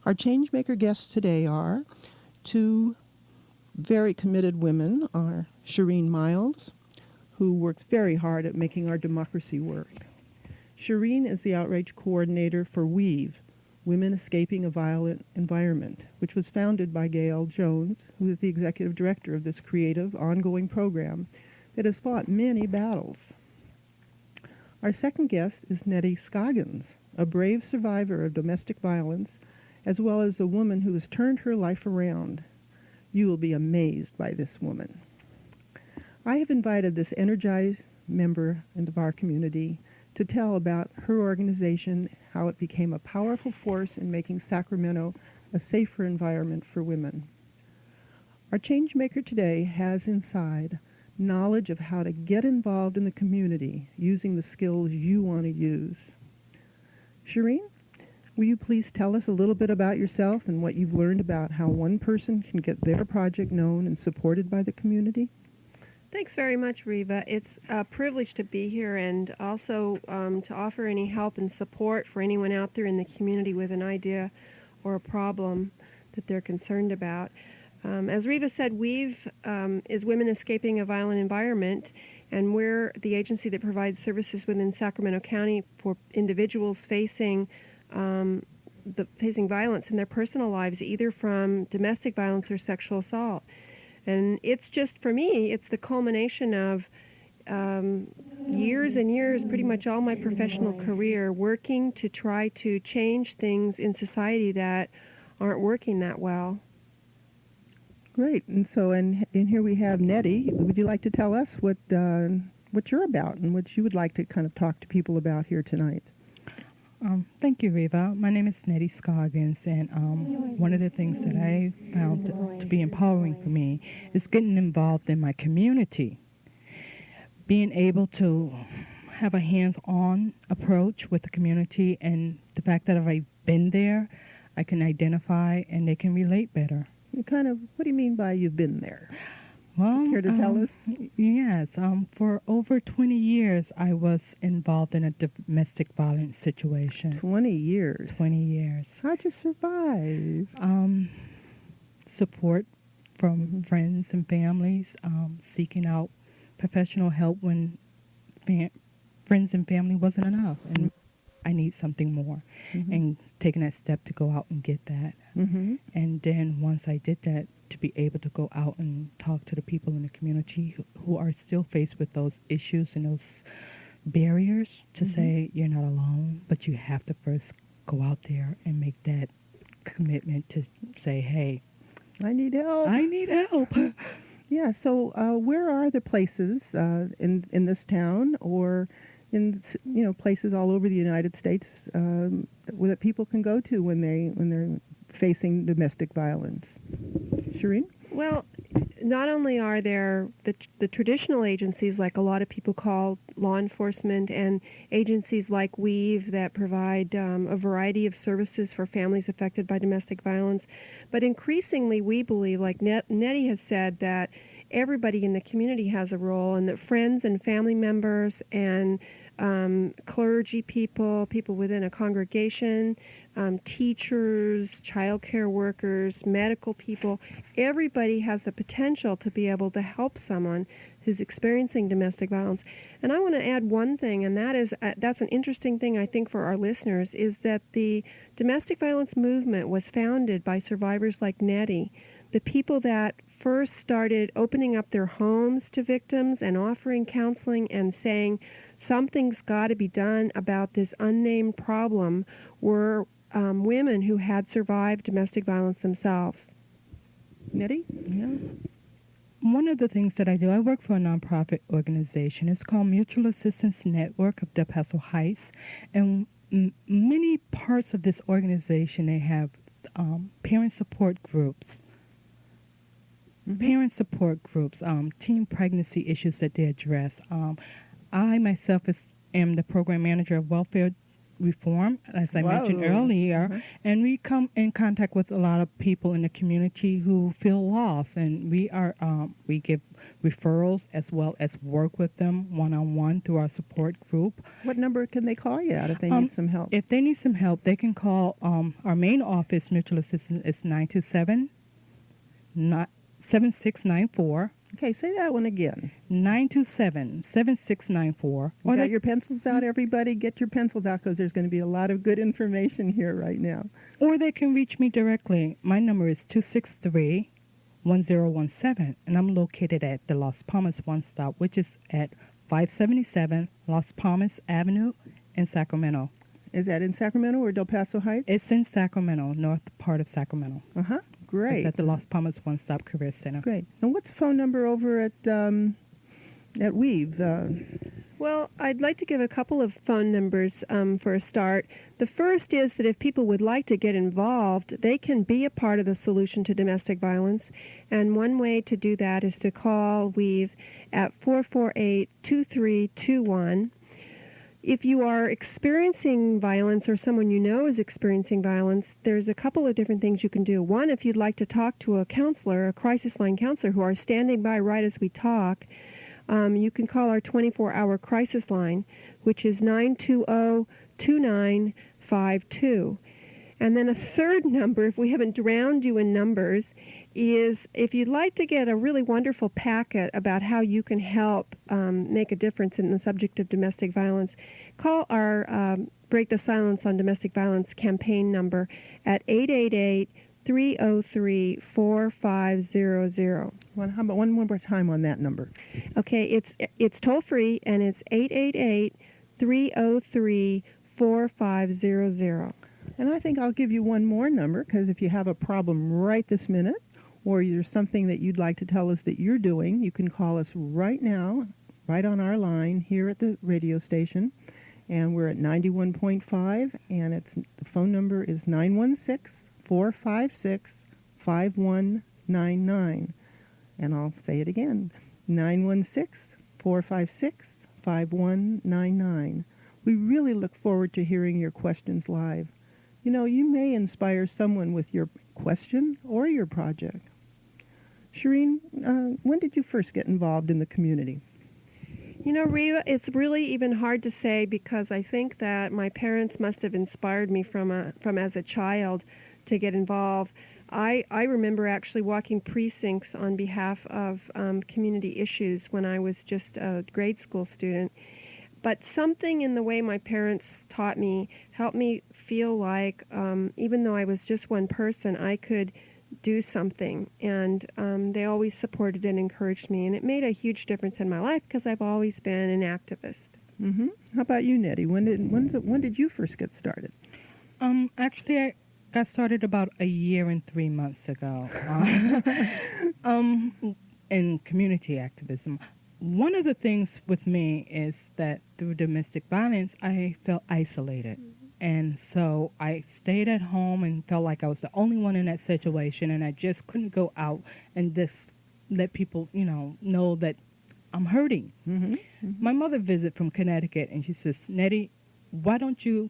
Our Changemaker guests today are two very committed women, are Shireen Miles, who works very hard at making our democracy work. Shireen is the outreach coordinator for WEAVE, Women Escaping a Violent Environment, which was founded by Gail Jones, who is the executive director of this creative, ongoing program that has fought many battles. Our second guest is Netty Skagans, a brave survivor of domestic violence, as well as a woman who has turned her life around. You will be amazed by this woman. I have invited this energized member of our community to tell about her organization, how it became a powerful force in making Sacramento a safer environment for women. Our Changemaker today has inside knowledge of how to get involved in the community using the skills you want to use. Shireen, will you please tell us a little bit about yourself and what you've learned about how one person can get their project known and supported by the community? Thanks very much, Reva. It's a privilege to be here and also to offer any help and support for anyone out there in the community with an idea or a problem that they're concerned about. As Reva said, WEAVE is Women Escaping a Violent Environment, and we're the agency that provides services within Sacramento County for individuals facing violence in their personal lives, either from domestic violence or sexual assault. And it's just, for me, it's the culmination of years and years, pretty much all my professional career, working to try to change things in society that aren't working that well. Great. And so, and here we have Netty. Would you like to tell us what you're about and what you would like to kind of talk to people about here tonight? Thank you, Reva. My name is Netty Skagans, and one of the things that I found to be empowering for me is getting involved in my community. Being able to have a hands-on approach with the community, and the fact that if I've been there, I can identify and they can relate better. What do you mean by you've been there? Well, Care to tell us? Yes. For over 20 years, I was involved in a domestic violence situation. 20 years? 20 years. How'd you survive? Support from friends and families, seeking out professional help when friends and family wasn't enough, and I need something more, and taking that step to go out and get that. And then once I did that, to be able to go out and talk to the people in the community who are still faced with those issues and those barriers, to say you're not alone, but you have to first go out there and make that commitment to say, hey, I need help. I need help. Yeah, so where are the places in this town or in places all over the United States that people can go to when they're facing domestic violence? Shireen? Well, not only are there the traditional agencies, like a lot of people call law enforcement, and agencies like WEAVE that provide a variety of services for families affected by domestic violence, but increasingly we believe, like Netty has said, that everybody in the community has a role, and that friends and family members and clergy people within a congregation, teachers, child care workers, medical people, everybody has the potential to be able to help someone who's experiencing domestic violence. And I want to add one thing, and that is, that's an interesting thing I think for our listeners, is that the domestic violence movement was founded by survivors like Netty, the people that first started opening up their homes to victims and offering counseling and saying something's got to be done about this unnamed problem, were women who had survived domestic violence themselves. Netty? Yeah. One of the things that I do, I work for a nonprofit organization. It's called Mutual Assistance Network of Del Paso Heights. And many parts of this organization, they have parent support groups. Parent support groups, teen pregnancy issues that they address. I myself am the program manager of welfare reform, as I mentioned Whoa. earlier, Uh-huh. and we come in contact with a lot of people in the community who feel lost, and we give referrals as well as work with them one-on-one through our support group. What number can they call you at if they need some help? If they need some help, they can call our main office. Mutual assistance is 927-7694. Okay, say that one again. 927-7694. You got your pencils out, everybody? Get your pencils out because there's going to be a lot of good information here right now. Or they can reach me directly. My number is 263-1017, and I'm located at the Las Palmas One Stop, which is at 577 Las Palmas Avenue in Sacramento. Is that in Sacramento or Del Paso Heights? It's in Sacramento, north part of Sacramento. Uh-huh. Great. It's at the Las Palmas One Stop Career Center. Great. And what's the phone number over at Weave? Well, I'd like to give a couple of phone numbers for a start. The first is that if people would like to get involved, they can be a part of the solution to domestic violence. And one way to do that is to call Weave at 448-2321. If you are experiencing violence or someone you know is experiencing violence, there's a couple of different things you can do. One, if you'd like to talk to a counselor, a crisis line counselor, who are standing by right as we talk, you can call our 24-hour crisis line, which is 920-2952. And then a third number, if we haven't drowned you in numbers, is if you'd like to get a really wonderful packet about how you can help make a difference in the subject of domestic violence, call our Break the Silence on Domestic Violence campaign number at 888-303-4500. How about one more time on that number? Okay, it's toll free, and it's 888-303-4500. And I think I'll give you one more number because if you have a problem right this minute or there's something that you'd like to tell us that you're doing, you can call us right now, right on our line here at the radio station. And we're at 91.5, and the phone number is 916-456-5199. And I'll say it again, 916-456-5199. We really look forward to hearing your questions live. You know, you may inspire someone with your question or your project. Shireen, when did you first get involved in the community? You know, Reva, it's really even hard to say because I think that my parents must have inspired me from as a child to get involved. I remember actually walking precincts on behalf of community issues when I was just a grade school student. But something in the way my parents taught me helped me feel like even though I was just one person, I could do something. And they always supported and encouraged me. And it made a huge difference in my life because I've always been an activist. Mm-hmm. How about you, Netty? When did you first get started? Actually, I got started about a year and 3 months ago in community activism. One of the things with me is that through domestic violence, I felt isolated. And so I stayed at home and felt like I was the only one in that situation, and I just couldn't go out and just let people, know that I'm hurting. Mm-hmm. Mm-hmm. My mother visited from Connecticut, and she says, Netty, why don't you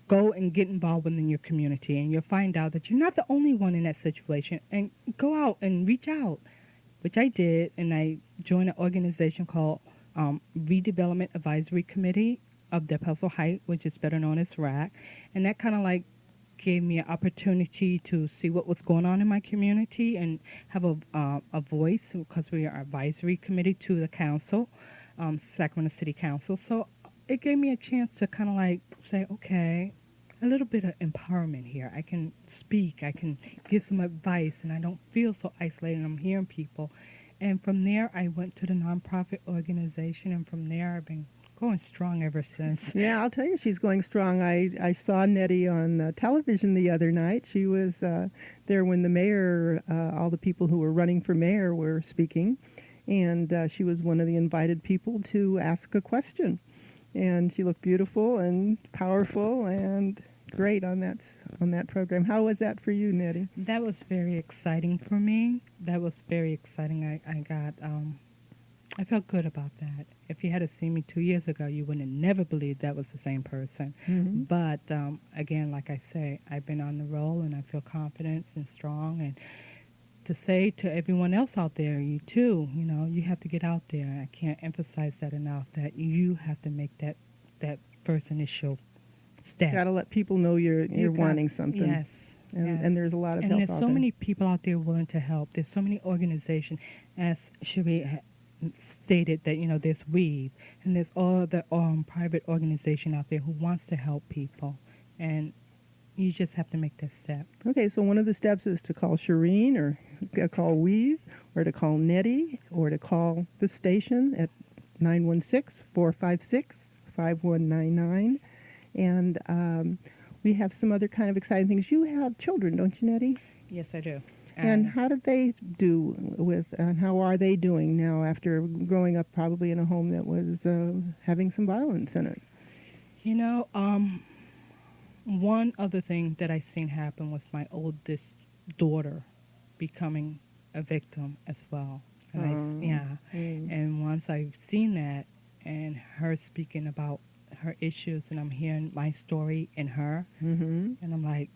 go and get involved within your community, and you'll find out that you're not the only one in that situation, and go out and reach out, which I did, and I joined an organization called Redevelopment Advisory Committee of Del Paso Heights, which is better known as RAC, and that kind of like gave me an opportunity to see what was going on in my community and have a voice because we are advisory committee to the council, Sacramento City Council. So it gave me a chance to kind of like say, okay, a little bit of empowerment here. I can speak, I can give some advice, and I don't feel so isolated. I'm hearing people. And from there, I went to the nonprofit organization, and from there, I've been going strong ever since. Yeah, I'll tell you, she's going strong. I saw Netty on television the other night. She was there when the mayor, all the people who were running for mayor were speaking, and she was one of the invited people to ask a question. And she looked beautiful and powerful and great on that program. How was that for you, Netty? That was very exciting for me. That was very exciting. I felt good about that. if you had seen me 2 years ago, you would have never believed that was the same person. Mhm. But again, like I say, I've been on the roll, and I feel confident and strong. And to say to everyone else out there, you too, you have to get out there. I can't emphasize that enough, that you have to make that first initial step. Got to let people know you're You got- wanting something. Yes. And, yes. and there's a lot of And help there's out so there. many people out there willing to help. There's so many organizations, as Shireen stated, that there's Weave, and there's all the private organization out there who wants to help people, and you just have to make that step. Okay, so one of the steps is to call Shireen, or call Weave, or to call Netty, or to call the station at 916-456-5199. And we have some other kind of exciting things. You have children, don't you, Netty? Yes, I do. And how did they do with, and how are they doing now after growing up probably in a home that was having some violence in it? One other thing that I seen happen was my oldest daughter becoming a victim as well. And and once I've seen that, and her speaking about her issues, and I'm hearing my story in her, Mm-hmm. and I'm like,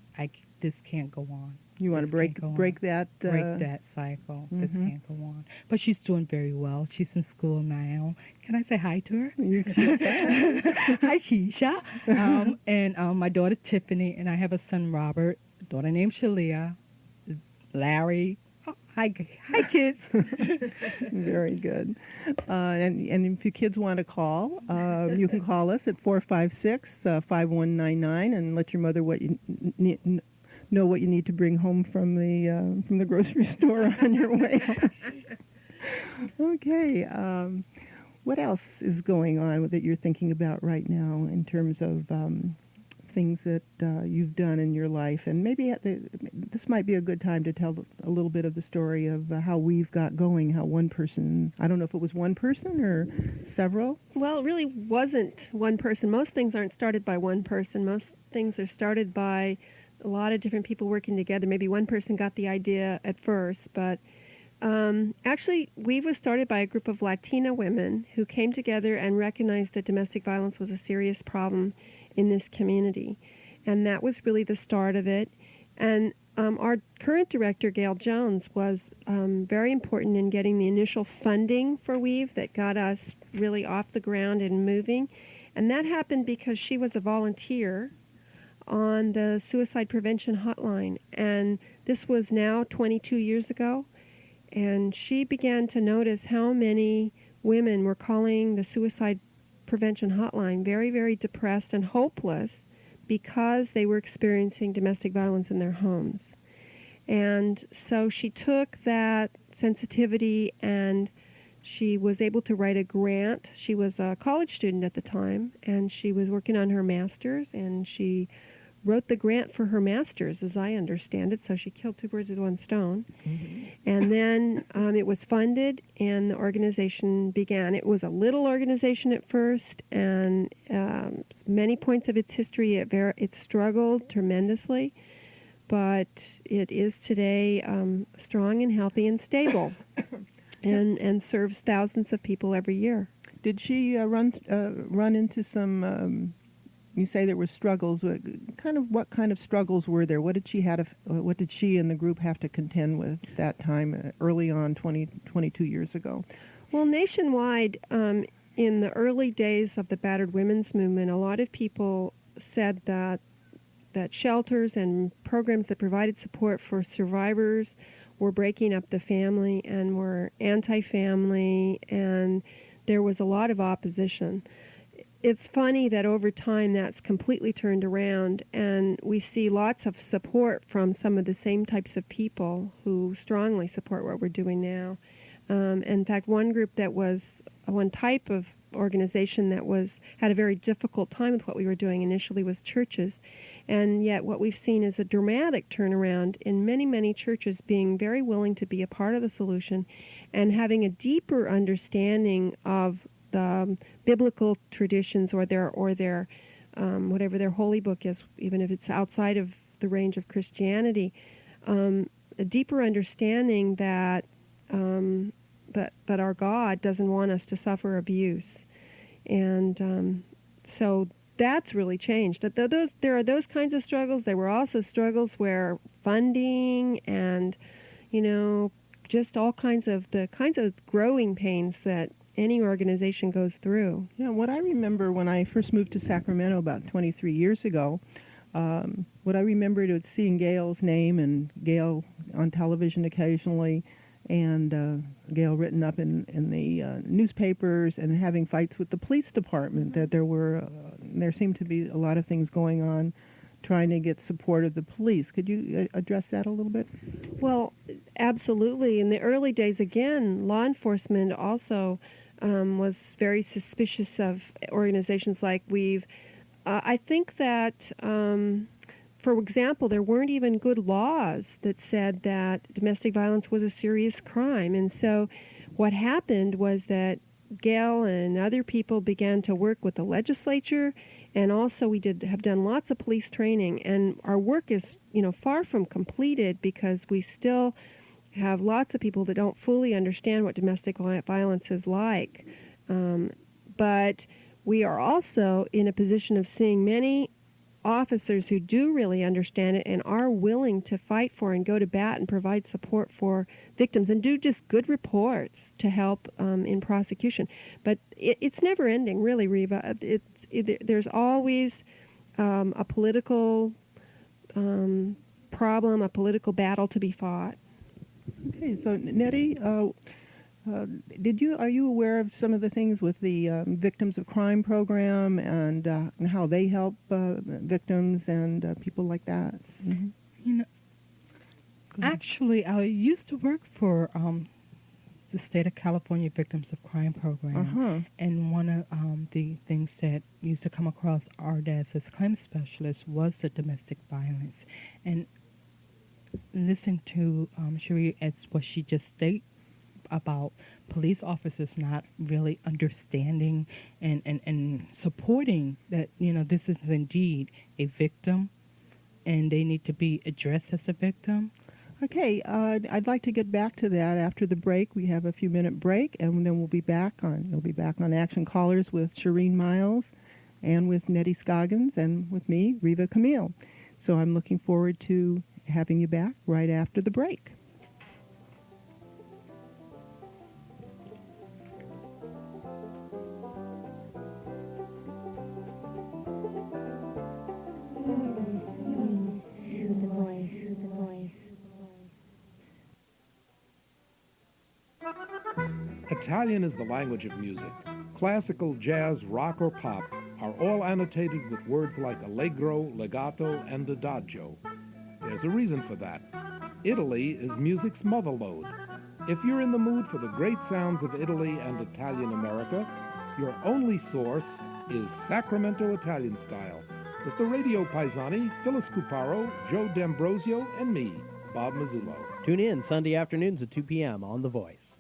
this can't go on. You want to This break can't go break on. that? Break that cycle. This mhm. can't go on. But she's doing very well. She's in school now. Can I say hi to her? You sure can. Hi, Keisha. And my daughter Tiffany, and I have a son Robert, a daughter named Shalia, Larry. Oh, hi, kids. Very good. And if your kids want to call, you can call us at 456-5199 and let your mother know what you need to bring home from the grocery store on your way home. Okay. What else is going on that you're thinking about right now in terms of things that you've done in your life? And maybe this might be a good time to tell a little bit of the story of how We've got going, how one person, I don't know if it was one person or several. Well, it really wasn't one person. Most things aren't started by one person. Most things are started by a lot of different people working together. Maybe one person got the idea at first, but actually, Weave was started by a group of Latina women who came together and recognized that domestic violence was a serious problem in this community. And that was really the start of it. And our current director, Gail Jones, was very important in getting the initial funding for Weave that got us really off the ground and moving. And that happened because she was a volunteer on the suicide prevention hotline. And this was now 22 years ago. And she began to notice how many women were calling the suicide prevention hotline very, very depressed and hopeless because they were experiencing domestic violence in their homes. And so she took that sensitivity and she was able to write a grant. She was a college student at the time, and she was working on her master's, and she wrote the grant for her master's, as I understand it, so she killed two birds with one stone. Mm-hmm. And then it was funded, and the organization began. It was a little organization at first, and many points of its history, it struggled tremendously, but it is today strong and healthy and stable, and serves thousands of people every year. Did she run into some? You say there were struggles. What kind of struggles were there? What did she and the group have to contend with that time, early on, 22 years ago? Well, nationwide, in the early days of the battered women's movement, a lot of people said that shelters and programs that provided support for survivors were breaking up the family and were anti-family, and there was a lot of opposition. It's funny that over time that's completely turned around, and we see lots of support from some of the same types of people who strongly support what we're doing now. In fact, one type of organization that had a very difficult time with what we were doing initially was churches, and yet what we've seen is a dramatic turnaround in many, many churches being very willing to be a part of the solution and having a deeper understanding of the biblical traditions or their whatever their holy book is, even if it's outside of the range of Christianity, a deeper understanding that but our God doesn't want us to suffer abuse, and so that's really changed. There are those kinds of struggles. There were also struggles where funding and, just all kinds of growing pains that any organization goes through. Yeah, what I remember when I first moved to Sacramento about 23 years ago, what I remembered was seeing Gail's name and Gail on television occasionally, and Gail written up in the newspapers, and having fights with the police department. That there seemed to be a lot of things going on trying to get support of the police. Could you address that a little bit? Well, absolutely. In the early days, again, law enforcement also was very suspicious of organizations like Weave. I think that, for example, there weren't even good laws that said that domestic violence was a serious crime. And so what happened was that Gail and other people began to work with the legislature, and also we have done lots of police training, and our work is, far from completed because we still have lots of people that don't fully understand what domestic violence is like. But we are also in a position of seeing many officers who do really understand it and are willing to fight for and go to bat and provide support for victims and do just good reports to help in prosecution. But it's never ending, really, Reva. There's always a political problem, a political battle to be fought. Okay, so Netty, are you aware of some of the things with the Victims of Crime program and how they help victims and people like that? Mm-hmm. Actually, I used to work for the State of California Victims of Crime program, and one of the things that used to come across our desk as claims specialists was the domestic violence. And listen to Shireen as what she just stated about police officers not really understanding and supporting that, this is indeed a victim and they need to be addressed as a victim. Okay, I'd like to get back to that after the break. We have a few minute break, and then you'll be back on Action Callers with Shireen Miles and with Netty Skagans and with me, Reva Camiel. So I'm looking forward to having you back right after the break. Italian is the language of music. Classical, jazz, rock, or pop are all annotated with words like allegro, legato, and adagio. There's a reason for that. Italy is music's motherlode. If you're in the mood for the great sounds of Italy and Italian America, your only source is Sacramento Italian Style, with the Radio Paisani, Phyllis Cuparo, Joe D'Ambrosio, and me, Bob Mazzullo. Tune in Sunday afternoons at 2 p.m. on The Voice.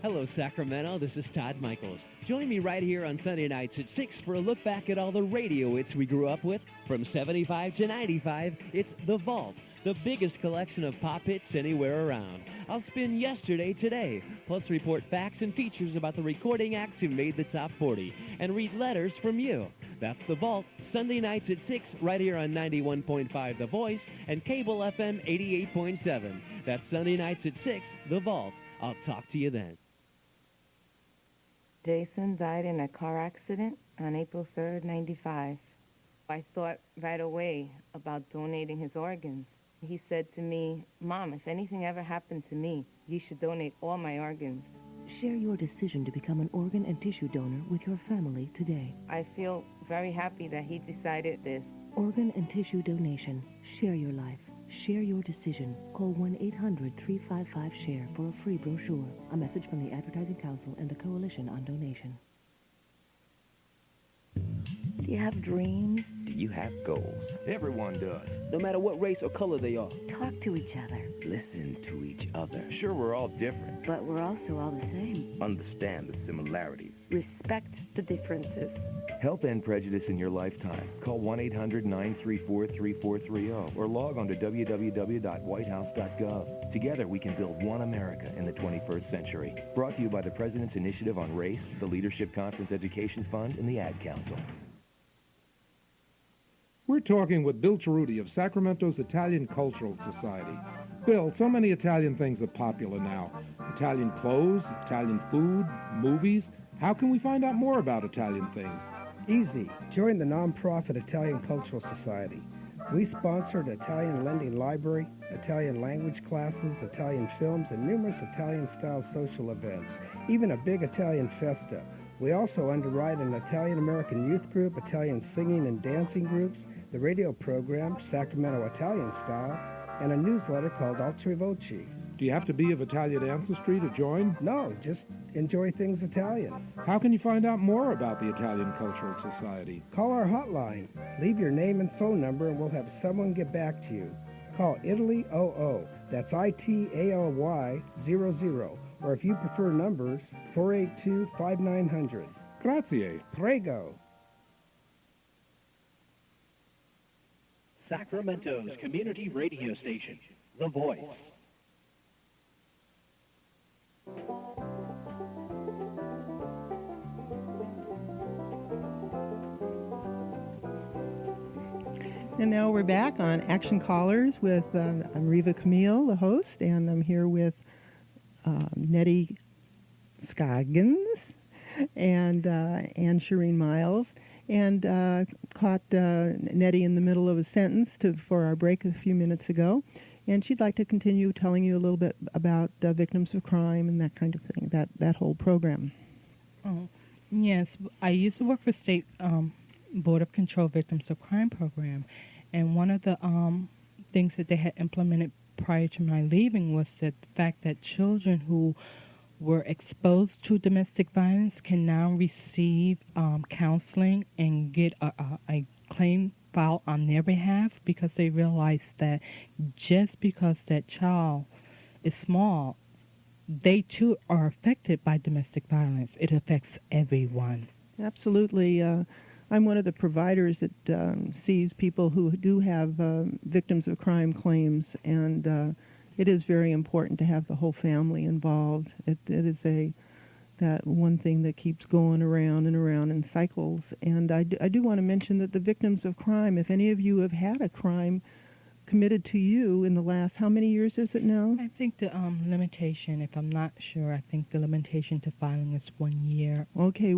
Hello, Sacramento. This is Todd Michaels. Join me right here on Sunday nights at 6 for a look back at all the radio hits we grew up with. From 75 to 95, it's The Vault, the biggest collection of pop hits anywhere around. I'll spin yesterday today, plus report facts and features about the recording acts who made the top 40, and read letters from you. That's The Vault, Sunday nights at 6, right here on 91.5 The Voice and Cable FM 88.7. That's Sunday nights at 6, The Vault. I'll talk to you then. Jason died in a car accident on April 3rd, 95. I thought right away about donating his organs. He said to me, "Mom, if anything ever happened to me, you should donate all my organs." Share your decision to become an organ and tissue donor with your family today. I feel very happy that he decided this. Organ and tissue donation. Share your life. Share your decision. Call 1-800-355-SHARE for a free brochure. A message from the Advertising Council and the Coalition on Donation. Do you have dreams? Do you have goals? Everyone does. No matter what race or color they are. Talk to each other. Listen to each other. Sure, we're all different, but we're also all the same. Understand the similarities. Respect the differences. Help end prejudice in your lifetime. Call 1-800-934-3430 or log on to www.whitehouse.gov. Together we can build one America in the 21st century. Brought to you by the President's Initiative on Race, the Leadership Conference Education Fund, and the Ad Council. We're talking with Bill Cerruti of Sacramento's Italian Cultural Society. Bill, so many Italian things are popular now. Italian clothes, Italian food, movies. How can we find out more about Italian things? Easy. Join the nonprofit Italian Cultural Society. We sponsor an Italian lending library, Italian language classes, Italian films, and numerous Italian-style social events, even a big Italian festa. We also underwrite an Italian-American youth group, Italian singing and dancing groups, the radio program, Sacramento Italian Style, and a newsletter called Altre Voci. Do you have to be of Italian ancestry to join? No, just enjoy things Italian. How can you find out more about the Italian Cultural Society? Call our hotline. Leave your name and phone number and we'll have someone get back to you. Call Italy 00. That's ITALY 00. Or if you prefer numbers, 482-5900. Grazie. Prego. Sacramento's community radio station, The Voice. And now we're back on Action Callers with I'm Reva Camiel, the host, and I'm here with Netty Skagans and Shireen Miles, and caught Netty in the middle of a sentence for our break a few minutes ago, and she'd like to continue telling you a little bit about victims of crime and that kind of thing, that whole program. Oh, yes, I used to work for State Board of Control Victims of Crime program, and one of the things that they had implemented prior to my leaving was that the fact that children who were exposed to domestic violence can now receive counseling and get a claim filed on their behalf, because they realize that just because that child is small, they too are affected by domestic violence. It affects everyone. Absolutely. I'm one of the providers that sees people who do have victims of crime claims, and it is very important to have the whole family involved. It is that one thing that keeps going around and around in cycles. And I do want to mention that the victims of crime, if any of you have had a crime committed to you in the last, how many years is it now? I think the limitation, if I'm not sure, I think the limitation to filing is 1 year. Okay,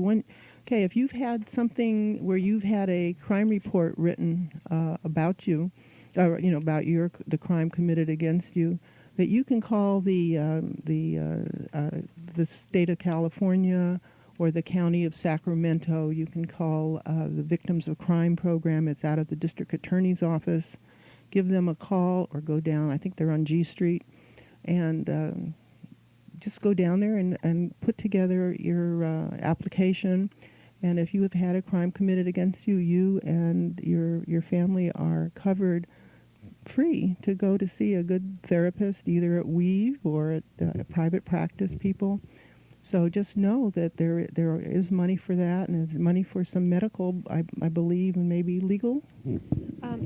if you've had something where you've had a crime report written about you, about the crime committed against you, that you can call the state of California or the county of Sacramento. You can call the Victims of Crime program. It's out of the district attorney's office. Give them a call or go down. I think they're on G Street, and just go down there and put together your application. And if you have had a crime committed against you, you and your family are covered free to go to see a good therapist, either at Weave or at private practice people. So just know that there is money for that, and there's money for some medical, I believe, and maybe legal.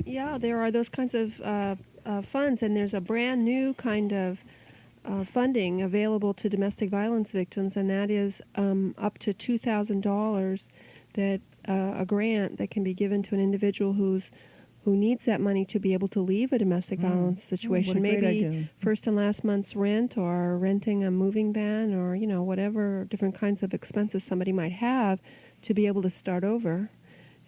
Yeah, there are those kinds of funds, and there's a brand new kind of funding available to domestic violence victims, and that is up to $2,000 that a grant that can be given to an individual who needs that money to be able to leave a domestic violence situation. What a great Maybe idea. first and last month's rent, or renting a moving van, or whatever different kinds of expenses somebody might have to be able to start over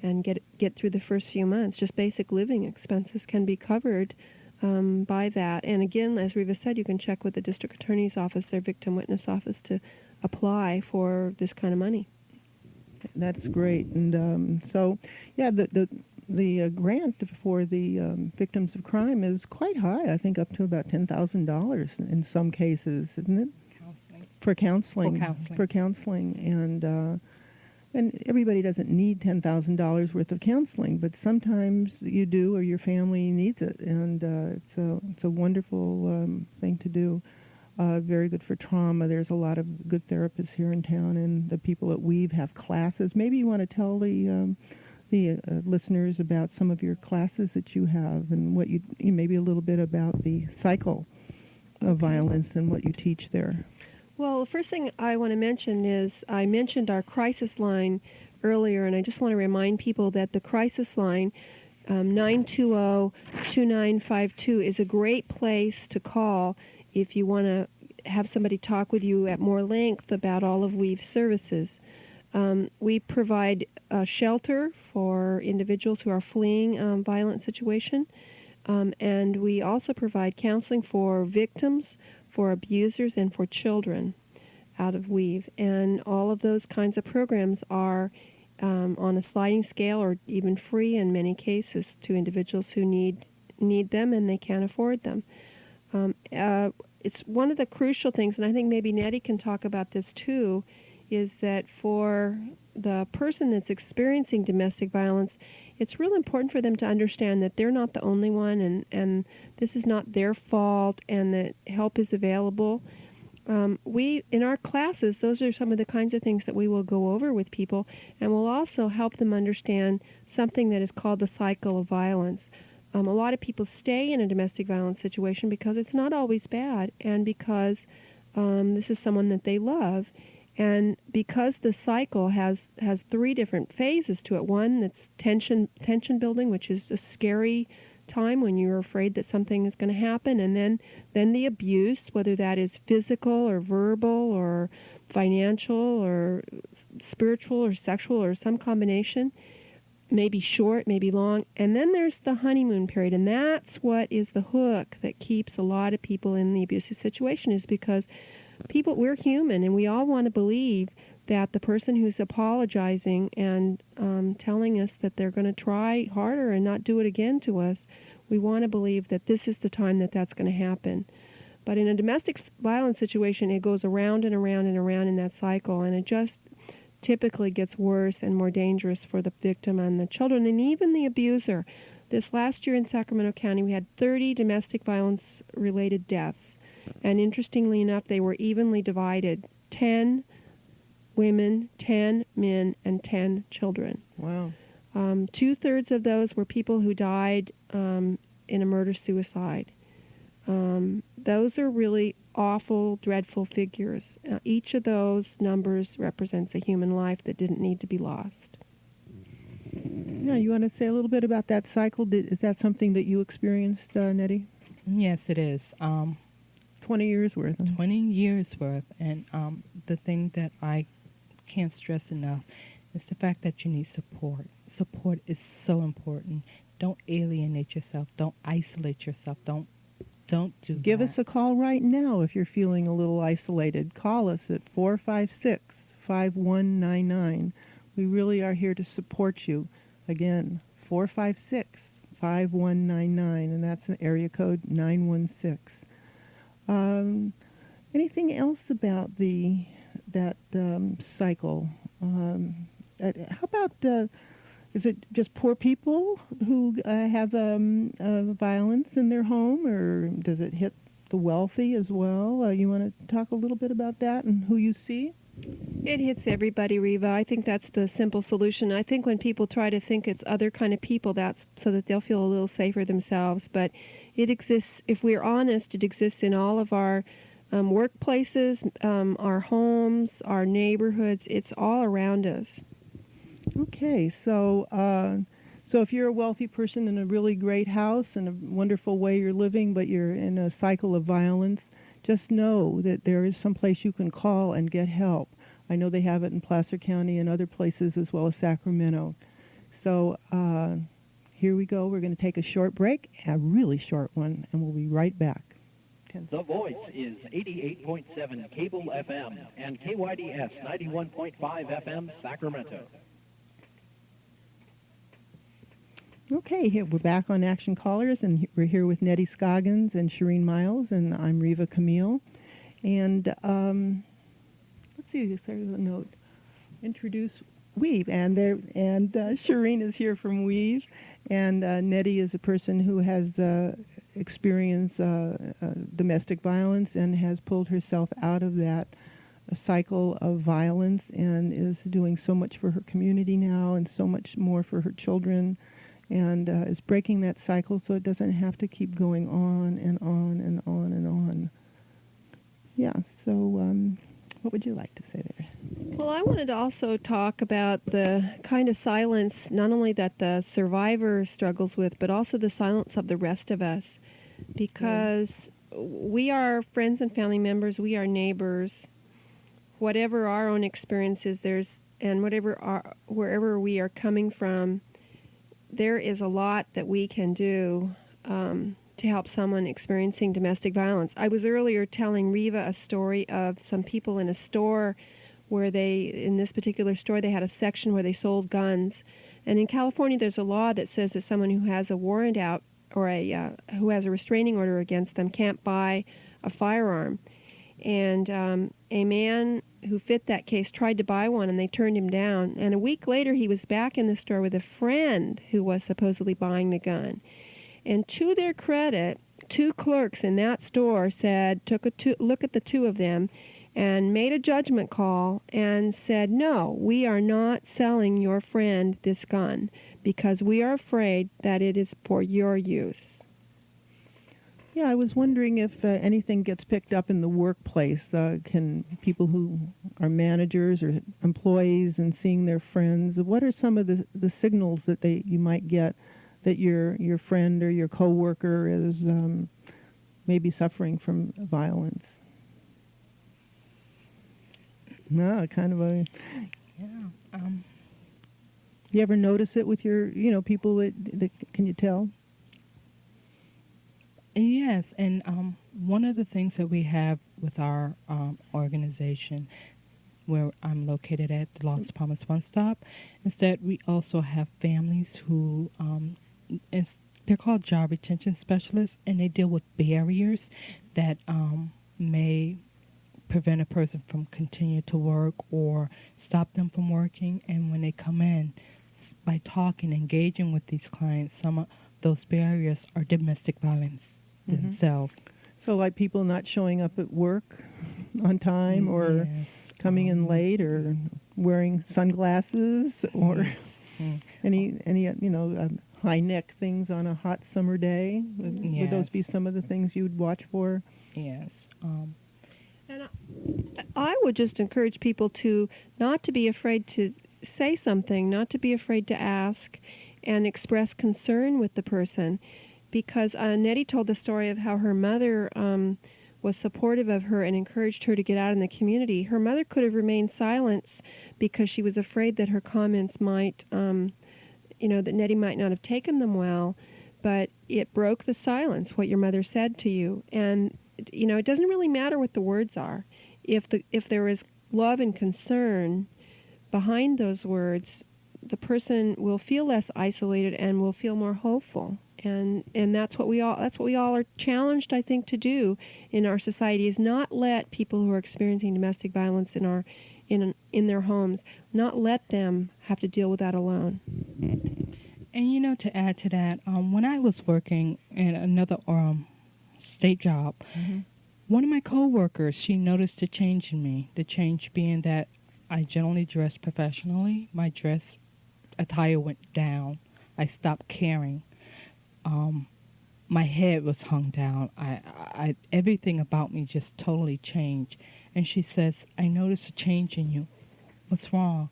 and get through the first few months. Just basic living expenses can be covered by that. And again, as Reva said, you can check with the district attorney's office, their victim witness office, to apply for this kind of money. That's great. And so, yeah, the grant for the victims of crime is quite high. I think up to about $10,000 in some cases, isn't it? For counseling. For counseling. And everybody doesn't need $10,000 worth of counseling, but sometimes you do, or your family needs it, and it's a wonderful thing to do. very good for trauma. There's a lot of good therapists here in town, and the people at Weave have classes. Maybe you want to tell the listeners about some of your classes that you have, and what you maybe a little bit about the cycle of violence and what you teach there. Well, the first thing I want to mention is I mentioned our crisis line earlier, and I just want to remind people that the crisis line, 920-2952, is a great place to call if you want to have somebody talk with you at more length about all of Weave's services. We provide shelter for individuals who are fleeing a violent situation, and we also provide counseling for victims, for abusers, and for children out of Weave. And all of those kinds of programs are on a sliding scale or even free in many cases to individuals who need them and they can't afford them. It's one of the crucial things, and I think maybe Netty can talk about this too, is that for the person that's experiencing domestic violence, it's real important for them to understand that they're not the only one, and this is not their fault, and that help is available. We, in our classes, those are some of the kinds of things that we will go over with people, and we'll also help them understand something that is called the cycle of violence. A lot of people stay in a domestic violence situation because it's not always bad, and because this is someone that they love. And because the cycle has 3 different phases to it. One that's tension building, which is a scary time when you're afraid that something is going to happen, and then the abuse, whether that is physical or verbal or financial or spiritual or sexual or some combination, maybe short, maybe long, and then there's the honeymoon period, and that's what is the hook that keeps a lot of people in the abusive situation, is because we're human, and we all want to believe that the person who's apologizing and telling us that they're going to try harder and not do it again to us, we want to believe that this is the time that that's going to happen. But in a domestic violence situation, it goes around and around and around in that cycle, and it just typically gets worse and more dangerous for the victim and the children and even the abuser. This last year in Sacramento County, we had 30 domestic violence-related deaths. And interestingly enough, they were evenly divided, 10 women, 10 men, and 10 children. Wow. 2/3 of those were people who died in a murder-suicide. Those are really awful, dreadful figures. Each of those numbers represents a human life that didn't need to be lost. Yeah, you want to say a little bit about that cycle? Is that something that you experienced, Nettie? Yes, it is. 20 years worth. 20 years worth. And the thing that I can't stress enough is the fact that you need support. Support is so important. Don't alienate yourself. Don't isolate yourself. Don't do Give that. us a call right now if you're feeling a little isolated. Call us at 456-5199. We really are here to support you. Again, 456-5199, and that's an area code 916. Anything else about that cycle? How about, is it just poor people who have violence in their home, or does it hit the wealthy as well? You want to talk a little bit about that and who you see? It hits everybody, Reva. I think that's the simple solution. I think when people try to think it's other kind of people, that's so that they'll feel a little safer themselves. But it exists, if we're honest, it exists in all of our workplaces, our homes, our neighborhoods. It's all around us. Okay, so if you're a wealthy person in a really great house and a wonderful way you're living, but you're in a cycle of violence, just know that there is some place you can call and get help. I know they have it in Placer County and other places as well as Sacramento. So here we go. We're going to take a short break, a really short one, and we'll be right back. The Voice is 88.7 cable FM and KYDS 91.5 FM Sacramento. Okay, here we're back on Action Callers, and we're here with Netty Skagans and Shireen Miles, and I'm Reva Camiel. And let's see, there's a note. Introduce Weave, and Shireen is here from Weave, and Netty is a person who has experienced domestic violence and has pulled herself out of that cycle of violence and is doing so much for her community now and so much more for her children, and is breaking that cycle so it doesn't have to keep going on and on and on and on. Yeah, so what would you like to say there? Well, I wanted to also talk about the kind of silence, not only that the survivor struggles with, but also the silence of the rest of us. Because we are friends and family members, we are neighbors. Whatever our own experiences, and wherever we are coming from, there is a lot that we can do to help someone experiencing domestic violence. I was earlier telling Reva a story of some people in a store where in this particular store, they had a section where they sold guns. And in California, there's a law that says that someone who has a warrant out or who has a restraining order against them can't buy a firearm. And a man who fit that case tried to buy one, and they turned him down. And a week later, he was back in the store with a friend who was supposedly buying the gun. And to their credit, two clerks in that store took a look at the two of them and made a judgment call and said, no, we are not selling your friend this gun because we are afraid that it is for your use. Yeah, I was wondering if anything gets picked up in the workplace. Can people who are managers or employees and seeing their friends, what are some of the signals that you might get that your friend or your coworker is maybe suffering from violence? No, kind of a... Yeah. You ever notice it with your, people that can you tell? Yes, and one of the things that we have with our organization, where I'm located at the Lost Promise One Stop, is that we also have families who, they're called job retention specialists, and they deal with barriers that may prevent a person from continuing to work or stop them from working. And when they come in, by talking, engaging with these clients, some of those barriers are domestic violence themselves. So like people not showing up at work on time or coming in late or wearing sunglasses or any high neck things on a hot summer day. Would those be some of the things you would watch for? Yes. And I would just encourage people not to be afraid to say something, not to be afraid to ask and express concern with the person. Because Netty told the story of how her mother was supportive of her and encouraged her to get out in the community. Her mother could have remained silent because she was afraid that her comments might, that Netty might not have taken them well, but it broke the silence, what your mother said to you. And, it doesn't really matter what the words are. If there is love and concern behind those words, the person will feel less isolated and will feel more hopeful. And that's what we all are challenged, I think, to do in our society, is not let people who are experiencing domestic violence in their homes, not let them have to deal with that alone. And to add to that, when I was working in another state job, one of my coworkers, she noticed a change in me. The change being that I generally dress professionally. My dress attire went down. I stopped caring. My head was hung down. I everything about me just totally changed. And she says, I noticed a change in you. What's wrong?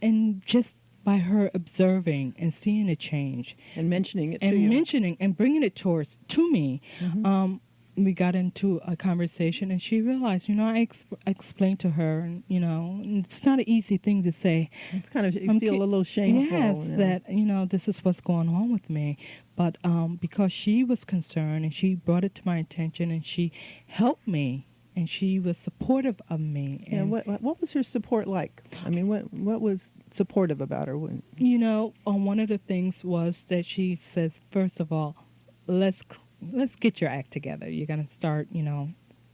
And just by her observing and seeing a change. And mentioning it to you. And mentioning and bringing it to me. We got into a conversation, and she realized, I explained to her, and, it's not an easy thing to say. It's kind of, you feel a little shameful. Yes, that, this is what's going on with me. But because she was concerned, and she brought it to my attention, and she helped me, and she was supportive of me. And what was her support like? I mean, what was supportive about her? One of the things was that she says, first of all, let's get your act together. You're going to start,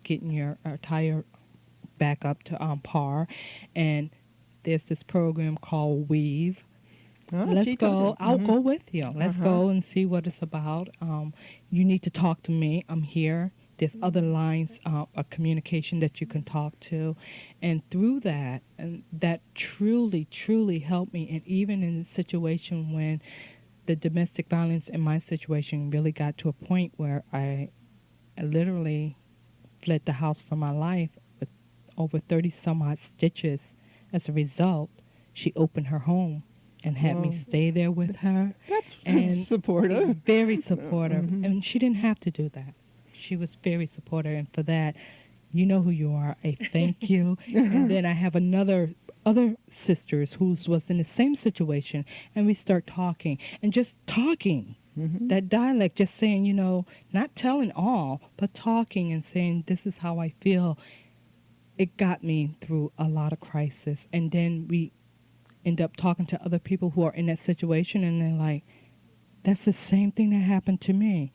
getting your attire back up to par. And there's this program called Weave. Oh, let's she go. told you. I'll go with you. Let's Uh-huh. go and see what it's about. You need to talk to me. I'm here. There's other lines of communication that you can talk to. And through that, and that truly, truly helped me. And even in a situation when the domestic violence in my situation really got to a point where I literally fled the house for my life with over 30 some odd stitches. As a result, she opened her home and had me Wow. stay there with her. That's and supportive. Very supportive. Mhm. And she didn't have to do that. She was very supportive. And for that, you know who you are. I thank you. And then I have other sisters who was in the same situation, and we start talking and just talking. Mhm. That dialect, just saying, not telling all, but talking and saying, this is how I feel. It got me through a lot of crisis. And then we end up talking to other people who are in that situation, and they're like, that's the same thing that happened to me.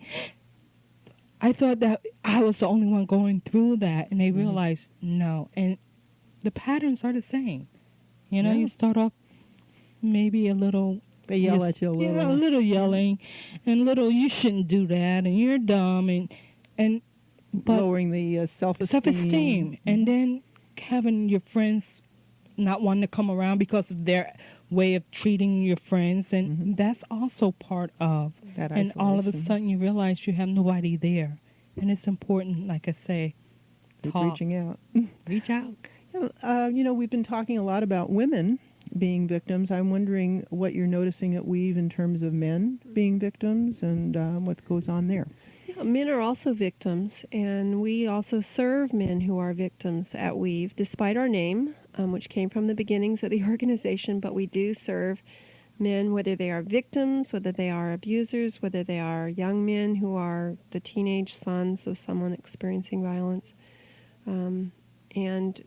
I thought that I was the only one going through that, and they realized, no. And the patterns are the same. Yeah. You start off maybe a little. They yell at you a little. A little yelling, and little, you shouldn't do that, and you're dumb, but lowering the self-esteem. Self-esteem, and then having your friends not wanting to come around because of their way of treating your friends, and that's also part of that and all of a isolation. sudden you realize you have nobody there, and it's important, like I say, Keep talk. reaching out. Reach out. We've been talking a lot about women being victims. I'm wondering what you're noticing at Weave in terms of men being victims and what goes on there. Yeah, men are also victims, and we also serve men who are victims at Weave, despite our name, which came from the beginnings of the organization, but we do serve men, whether they are victims, whether they are abusers, whether they are young men who are the teenage sons of someone experiencing violence. And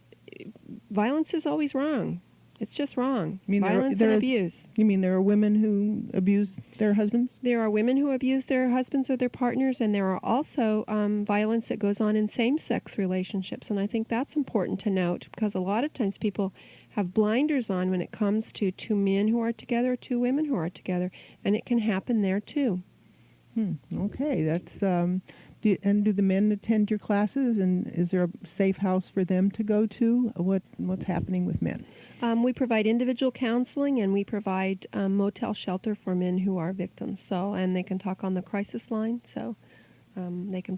violence is always wrong. It's just wrong. You mean Violence and abuse. You mean there are women who abuse their husbands? There are women who abuse their husbands or their partners, and there are also violence that goes on in same-sex relationships. And I think that's important to note, because a lot of times people have blinders on when it comes to two men who are together or two women who are together, and it can happen there too. Okay, that's. Do the men attend your classes, and is there a safe house for them to go to? What's happening with men? We provide individual counseling, and we provide motel shelter for men who are victims. So, and they can talk on the crisis line, so they can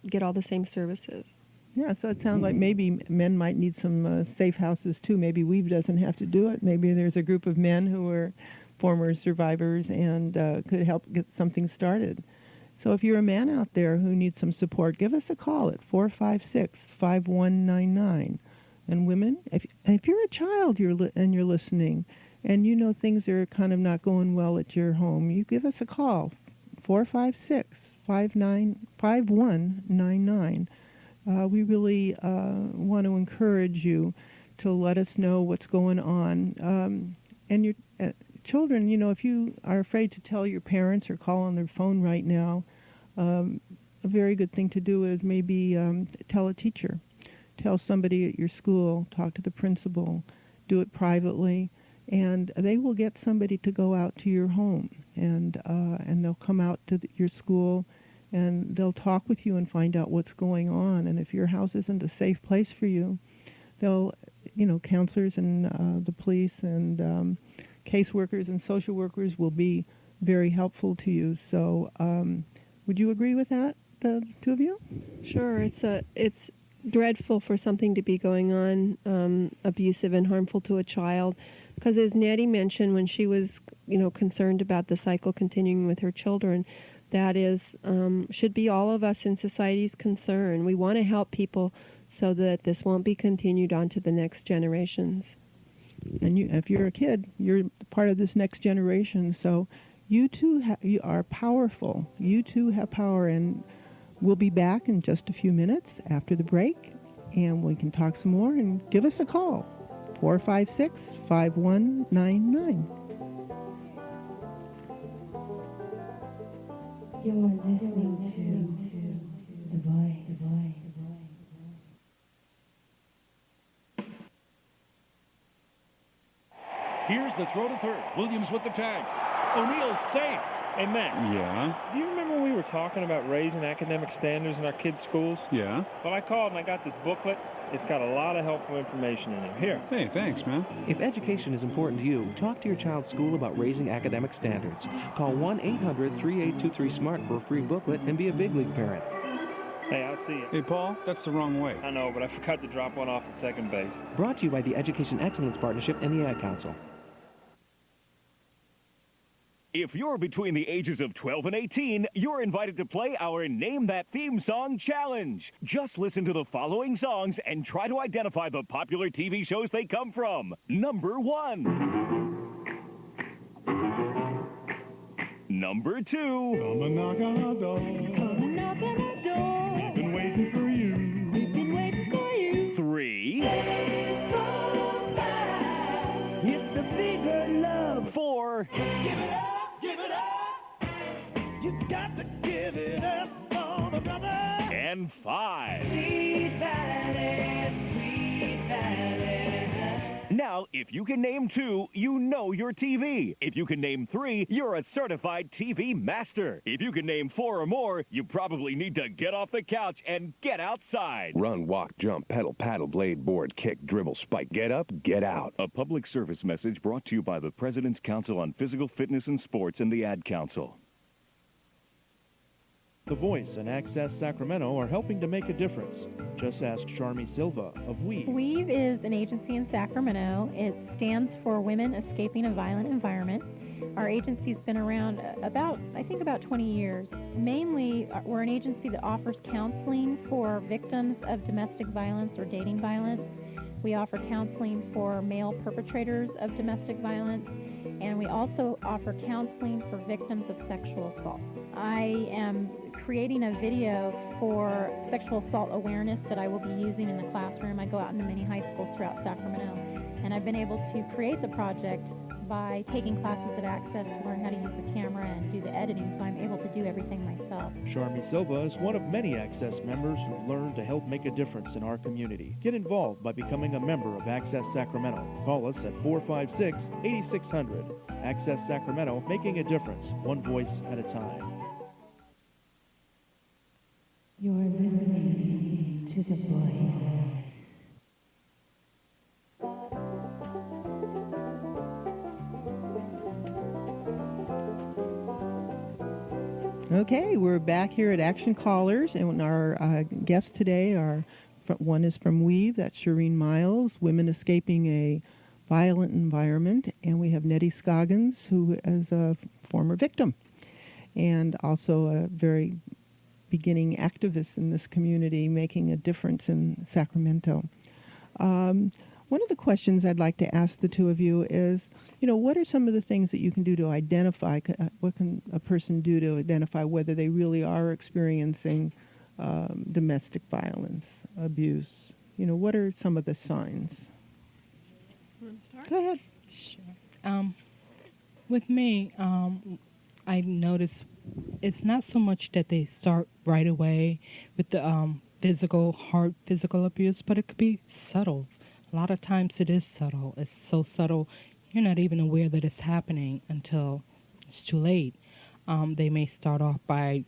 get all the same services. Yeah, so it sounds like maybe men might need some safe houses too. Maybe Weave doesn't have to do it. Maybe there's a group of men who are former survivors and could help get something started. So if you're a man out there who needs some support, give us a call at 456-5199. And women, if you're a child and you're listening, and you know things are kind of not going well at your home, you give us a call, 456-5199. We really want to encourage you to let us know what's going on. And your children, if you are afraid to tell your parents or call on their phone right now, a very good thing to do is maybe tell a teacher. Tell somebody at your school, talk to the principal, do it privately, and they will get somebody to go out to your home, and they'll come out to your school, and they'll talk with you and find out what's going on. And if your house isn't a safe place for you, they'll, counselors and the police and caseworkers and social workers will be very helpful to you. So, would you agree with that, the two of you? Sure, it's dreadful for something to be going on, abusive and harmful to a child, because as Netty mentioned, when she was, concerned about the cycle continuing with her children, that is, should be all of us in society's concern. We want to help people so that this won't be continued on to the next generations. And if you're a kid, you're part of this next generation. So you too you are powerful. You too have power. And we'll be back in just a few minutes after the break, and we can talk some more. And give us a call, 456-5199. You're listening to The Voice. Here's the throw to third. Williams with the tag. O'Neal's safe. Hey, Matt. Yeah? Do you remember when we were talking about raising academic standards in our kids' schools? Yeah? Well, I called and I got this booklet. It's got a lot of helpful information in it. Here. Hey, thanks, man. If education is important to you, talk to your child's school about raising academic standards. Call 1-800-3823-SMART for a free booklet and be a big league parent. Hey, I'll see you. Hey, Paul, that's the wrong way. I know, but I forgot to drop one off at second base. Brought to you by the Education Excellence Partnership and the Ad Council. If you're between the ages of 12 and 18, you're invited to play our Name That Theme Song Challenge. Just listen to the following songs and try to identify the popular TV shows they come from. Number 1. Number 2. Come and knock on our door. Come and knock on our door. We've been waiting for you. We've been waiting for you. 3. Days gone by. It's the bigger love. 4. Give it up. Give it up. You got to give it up for the brother. And 5. Sweet Valley, Sweet Valley. Now, if you can name 2, you know your TV. If you can name 3, you're a certified TV master. If you can name 4 or more, you probably need to get off the couch and get outside. Run, walk, jump, pedal, paddle, blade, board, kick, dribble, spike. Get up, get out. A public service message brought to you by the President's Council on Physical Fitness and Sports and the Ad Council. The Voice and Access Sacramento are helping to make a difference. Just ask Sharmi Silva of Weave. Weave is an agency in Sacramento. It stands for Women Escaping a Violent Environment. Our agency's been around about 20 years. Mainly, we're an agency that offers counseling for victims of domestic violence or dating violence. We offer counseling for male perpetrators of domestic violence, and we also offer counseling for victims of sexual assault. I am creating a video for sexual assault awareness that I will be using in the classroom. I go out into many high schools throughout Sacramento, and I've been able to create the project by taking classes at Access to learn how to use the camera and do the editing, so I'm able to do everything myself. Sharmi Silva is one of many Access members who learn to help make a difference in our community. Get involved by becoming a member of Access Sacramento. Call us at 456-8600. Access Sacramento, making a difference, one voice at a time. You're listening to The Voice. Okay, we're back here at Action Callers, and our guests today are, one is from Weave, that's Shireen Miles, Women Escaping a Violent Environment, and we have Netty Skagans, who is a former victim, and also a very beginning activist in this community, making a difference in Sacramento. One of the questions I'd like to ask the two of you is, what are some of the things that you can do to identify, what can a person do to identify whether they really are experiencing domestic violence, abuse? What are some of the signs? Go ahead. Sure. With me, I notice it's not so much that they start right away with the hard physical abuse, but it could be subtle. A lot of times it is subtle. It's so subtle, you're not even aware that it's happening until it's too late. They may start off by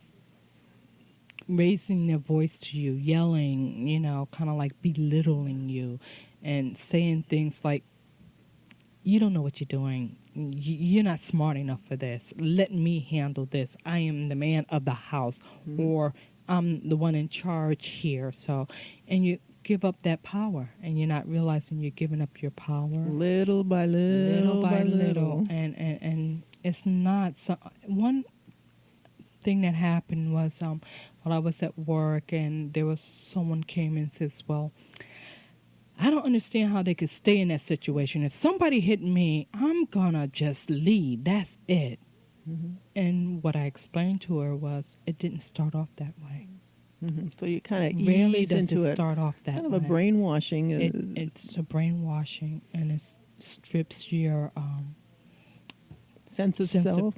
raising their voice to you, yelling, kind of like belittling you, and saying things like, you don't know what you're doing. You're not smart enough for this. Let me handle this. I am the man of the house, or I'm the one in charge here. And you give up that power, and you're not realizing you're giving up your power. Little by little. And it's not so. One thing that happened was while I was at work, and there was someone came and says, well, I don't understand how they could stay in that situation. If somebody hit me, I'm gonna just leave. That's it. Mm-hmm. And what I explained to her was it didn't start off that way. Mm-hmm. So you kind of really ease into it. Start off that kind of way. a brainwashing. It's a brainwashing, and it strips your sense of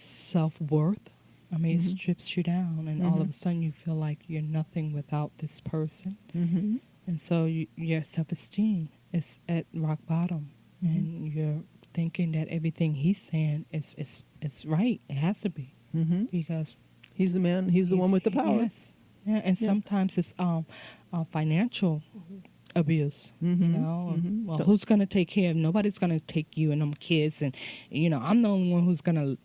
self-worth. I mean, mm-hmm. it strips you down, and all of a sudden you feel like you're nothing without this person. Mm-hmm. And so your self-esteem is at rock bottom, and you're thinking that everything he's saying is right. It has to be. Mm-hmm. Because he's the man. He's the one with the power. Yes. Yeah, and sometimes it's financial abuse. Mm-hmm. You know, Mm-hmm. well, who's gonna take care of? Nobody's gonna take you and them kids, and I'm the only one who's gonna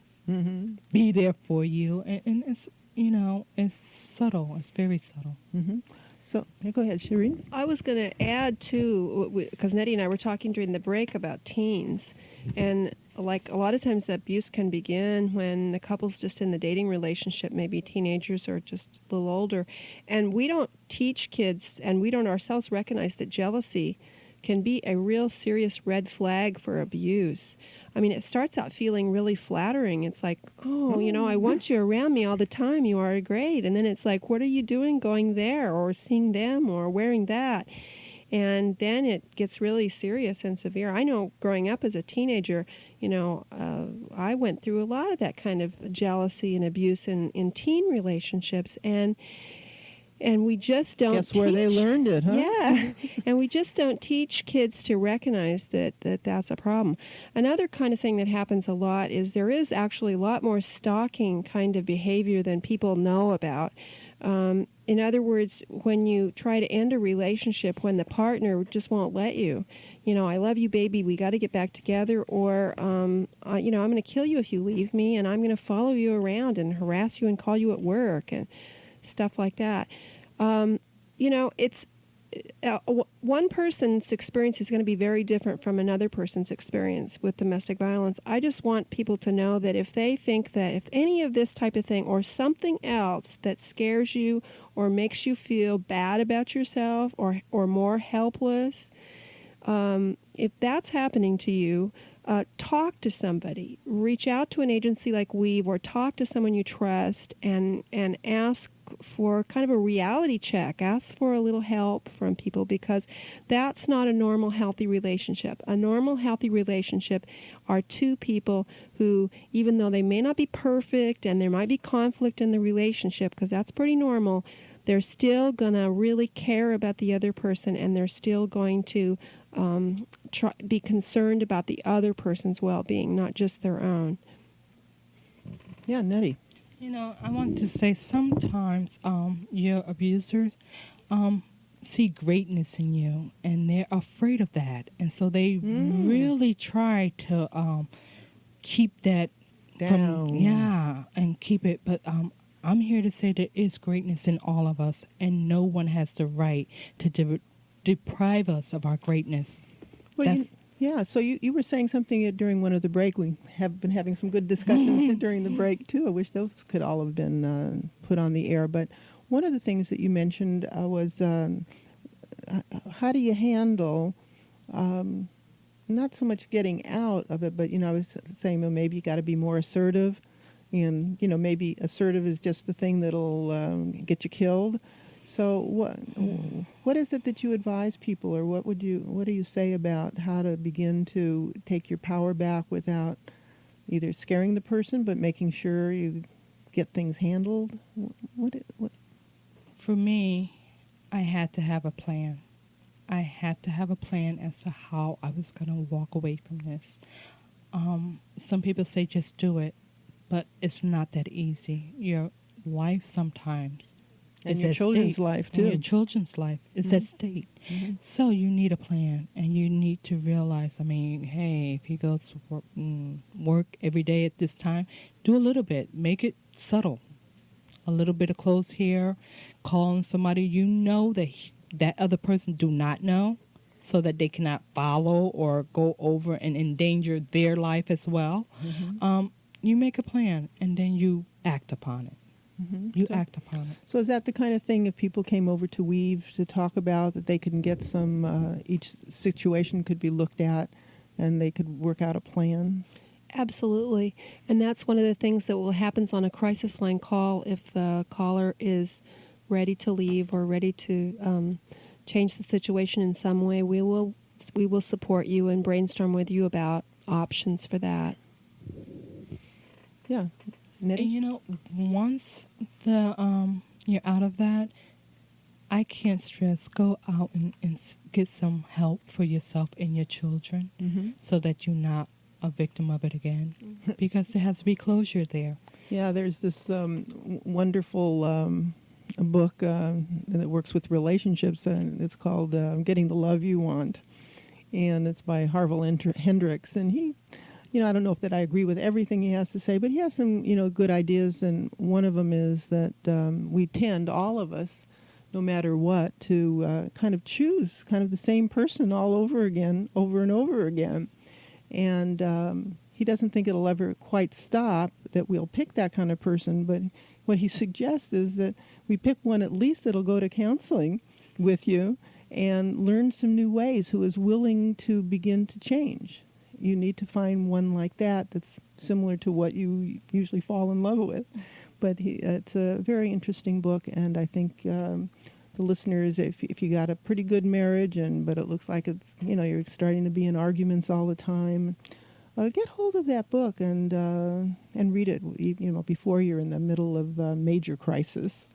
be there for you. And it's it's subtle. It's very subtle. Mm-hmm. So, go ahead, Shireen. I was going to add, too, because Netty and I were talking during the break about teens. And, like, a lot of times abuse can begin when the couple's just in the dating relationship, maybe teenagers or just a little older. And we don't teach kids, and we don't ourselves recognize that jealousy can be a real serious red flag for abuse. I mean, it starts out feeling really flattering. It's like, oh, I want you around me all the time. You are great. And then it's like, what are you doing going there or seeing them or wearing that? And then it gets really serious and severe. I know growing up as a teenager, I went through a lot of that kind of jealousy and abuse in teen relationships. And we just don't Guess where they learned it, huh? Yeah. And we just don't teach kids to recognize that that's a problem. Another kind of thing that happens a lot is there is actually a lot more stalking kind of behavior than people know about. In other words, when you try to end a relationship, when the partner just won't let you, I love you, baby, we got to get back together, or, I'm going to kill you if you leave me, and I'm going to follow you around and harass you and call you at work and stuff like that. It's one person's experience is going to be very different from another person's experience with domestic violence. I just want people to know that if they think that if any of this type of thing or something else that scares you or makes you feel bad about yourself or more helpless, if that's happening to you, talk to somebody. Reach out to an agency like Weave or talk to someone you trust and ask for kind of a reality check. Ask for a little help from people because that's not a normal, healthy relationship. A normal, healthy relationship are two people who, even though they may not be perfect and there might be conflict in the relationship, because that's pretty normal, they're still going to really care about the other person and they're still going to be concerned about the other person's well-being, not just their own. Yeah, Netty. I want to say sometimes your abusers see greatness in you, and they're afraid of that, and so they really try to keep that down. And keep it. But I'm here to say there is greatness in all of us, and no one has the right to deprive us of our greatness. Well, so you were saying something during one of the break. We have been having some good discussions during the break, too. I wish those could all have been put on the air. But one of the things that you mentioned was how do you handle not so much getting out of it, but, I was saying, well, maybe you got to be more assertive. And, maybe assertive is just the thing that'll get you killed. So what is it that you advise people, or what do you say about how to begin to take your power back without either scaring the person but making sure you get things handled? What? For me, I had to have a plan. I had to have a plan as to how I was going to walk away from this. Some people say just do it, but it's not that easy. Your life sometimes. And your children's life, too. And your children's life is at stake. Mm-hmm. So you need a plan, and you need to realize, hey, if he goes to work every day at this time, do a little bit. Make it subtle. A little bit of close here, calling somebody that other person do not know, so that they cannot follow or go over and endanger their life as well. Mm-hmm. You make a plan, and then you act upon it. Mm-hmm. Act upon it. So is that the kind of thing, if people came over to Weave to talk about, that they could get some, each situation could be looked at and they could work out a plan? Absolutely. And that's one of the things that happens on a crisis line call if the caller is ready to leave or ready to change the situation in some way. We will support you and brainstorm with you about options for that. Yeah. Netty? And once you're out of that, I can't stress, go out and get some help for yourself and your children, mm-hmm. so that you're not a victim of it again because there has to be closure there. Yeah, there's this wonderful book that works with relationships, and it's called Getting the Love You Want. And it's by Harville Hendricks. And he, I don't know if that I agree with everything he has to say, but he has some, good ideas. And one of them is that we tend, all of us, no matter what, to kind of choose kind of the same person all over again, over and over again. And he doesn't think it'll ever quite stop, that we'll pick that kind of person. But what he suggests is that we pick one at least that'll go to counseling with you and learn some new ways, who is willing to begin to change. You need to find one like that that's similar to what you usually fall in love with. But it's a very interesting book, and I think the listeners, if you got a pretty good marriage, but it looks like it's, you're starting to be in arguments all the time, get hold of that book and read it, before you're in the middle of a major crisis.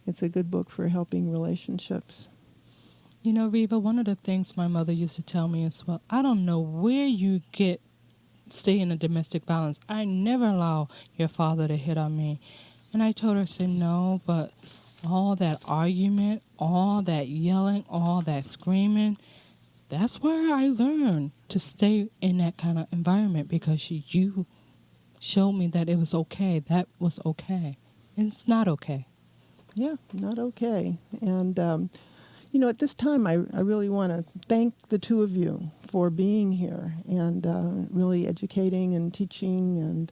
It's a good book for helping relationships. Reva, one of the things my mother used to tell me is, well, I don't know where you stay in a domestic violence. I never allow your father to hit on me. And I told her, I said, no, but all that argument, all that yelling, all that screaming, that's where I learned to stay in that kind of environment, because you showed me that it was okay. That was okay. And it's not okay. Yeah, not okay. And at this time, I really want to thank the two of you for being here and really educating and teaching and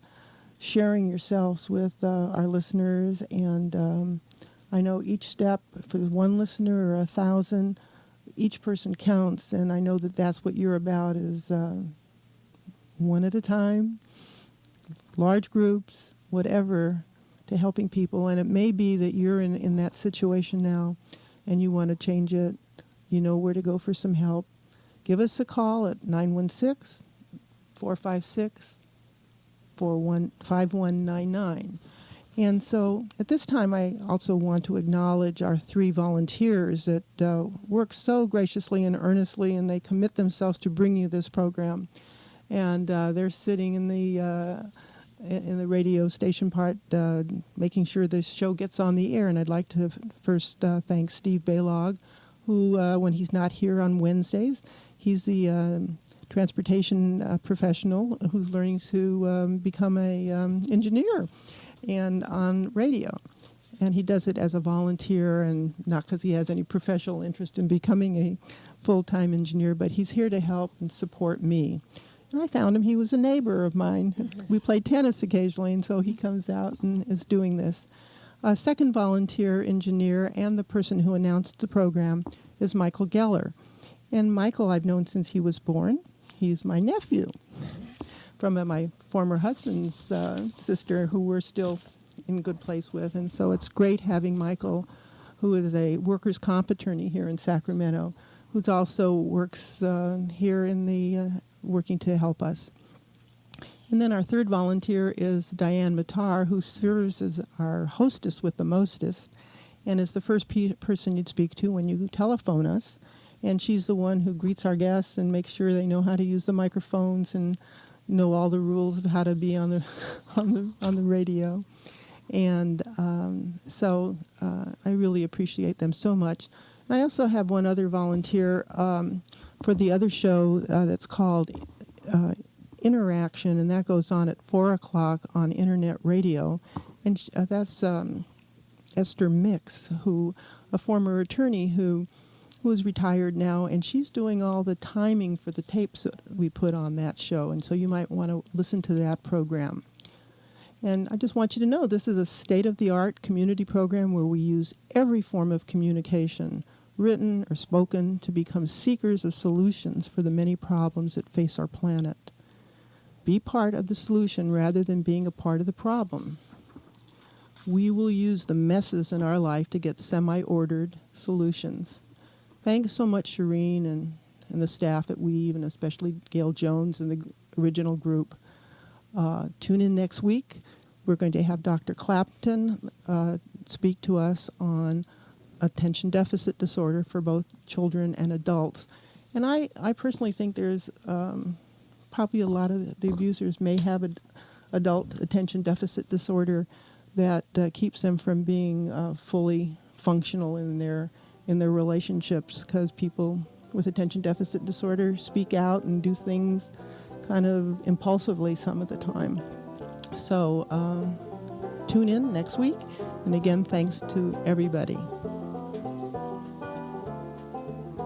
sharing yourselves with our listeners. And I know each step, for one listener or 1,000, each person counts. And I know that that's what you're about, is one at a time, large groups, whatever, to helping people. And it may be that you're in that situation now, and you want to change it. You know where to go for some help. Give us a call at 916-456-5199. And so at this time, I also want to acknowledge our 3 volunteers that work so graciously and earnestly, and they commit themselves to bring you this program. And they're sitting in the radio station part, making sure this show gets on the air. And I'd like to first thank Steve Baylog, who, when he's not here on Wednesdays, he's the transportation professional who's learning to become a engineer and on radio. And he does it as a volunteer, and not because he has any professional interest in becoming a full-time engineer, but he's here to help and support me. And I found him. He was a neighbor of mine. We play tennis occasionally, and so he comes out and is doing this. A second volunteer engineer and the person who announced the program is Michael Geller. And Michael I've known since he was born. He's my nephew from my former husband's sister, who we're still in good place with. And so it's great having Michael, who is a workers' comp attorney here in Sacramento, who's also works here in the working to help us. And then our third volunteer is Diane Matar, who serves as our hostess with the mostest, and is the first person you'd speak to when you telephone us. And she's the one who greets our guests and makes sure they know how to use the microphones and know all the rules of how to be on the on the radio. And so I really appreciate them so much. And I also have one other volunteer for the other show that's called Interaction, and that goes on at 4 o'clock on Internet Radio. And that's Esther Mix, a former attorney who is retired now, and she's doing all the timing for the tapes that we put on that show. And so you might want to listen to that program. And I just want you to know this is a state-of-the-art community program where we use every form of communication, written or spoken, to become seekers of solutions for the many problems that face our planet. Be part of the solution rather than being a part of the problem. We will use the messes in our life to get semi-ordered solutions. Thanks so much, Shireen, and the staff at Weave, and especially Gail Jones and the original group. Tune in next week. We're going to have Dr. Clapton speak to us on attention deficit disorder for both children and adults. And I personally think there's probably a lot of the abusers may have adult attention deficit disorder that keeps them from being fully functional in their relationships, because people with attention deficit disorder speak out and do things kind of impulsively some of the time. So tune in next week, and again, thanks to everybody.